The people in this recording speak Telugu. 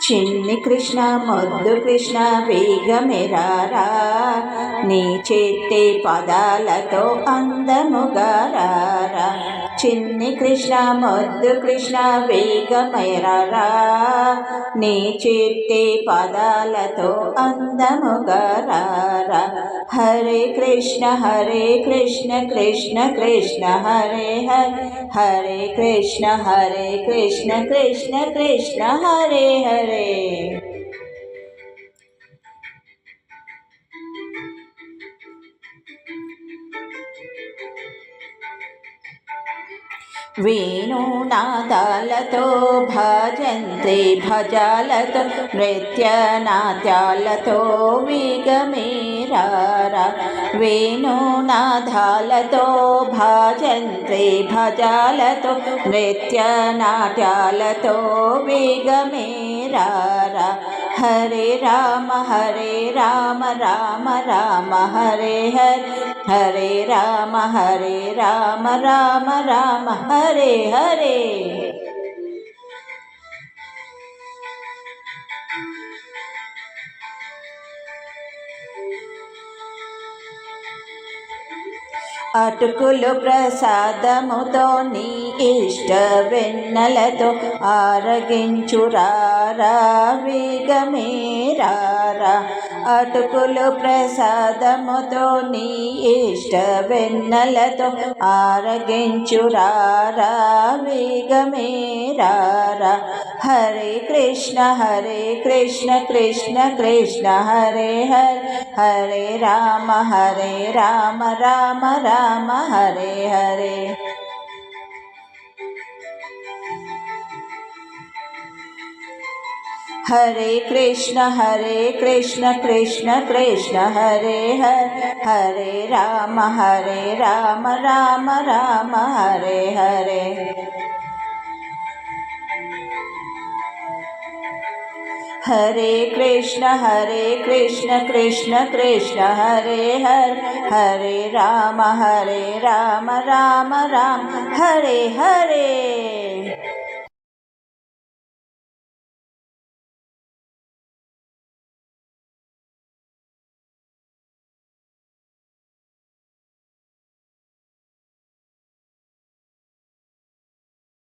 చిన్ని కృష్ణ మొద్దు కృష్ణ వేగమెరారా నీ చేతి పదాలతో అందముగా రారా. చిన్ని కృష్ణ మొద్దు కృష్ణ వేగమెరారా నీ చేతి పదాలతో అందముగా రారా. హరే కృష్ణ కృష్ణ కృష్ణ హరే హరే, హరే కృష్ణ కృష్ణ కృష్ణ హరే హరే. వేణునాదాలతో భజంతే భజాలతో నృత్యనాట్యాలతో వేగమేరారా. వేణునాదాలతో భజంతే భజాలతో నృత్యనాట్యాలతో వేగమేరారా. హరే రామ రామ రామ హరే హరే, హరే రామ రామ రామ హరే హరే. అటుకులు ప్రసాదముతో నీ ఇష్ట వెన్నెలతో ఆరగించురారా వేగమేరారా. అటుకులు ప్రసాదముతో నీ ఇష్ట వెన్నెలతో ఆరగించురారా వేగమేరారా. హరే కృష్ణ కృష్ణ కృష్ణ హరే హరే, హరే రామ రామ రామ హరే హరే. హరే కృష్ణ కృష్ణ కృష్ణ హరే హరే, హరే రామ రామ రామ హరే హరే. హరే కృష్ణ కృష్ణ కృష్ణ హరే హరే, హరే రామ రామ రామ హరే హరే.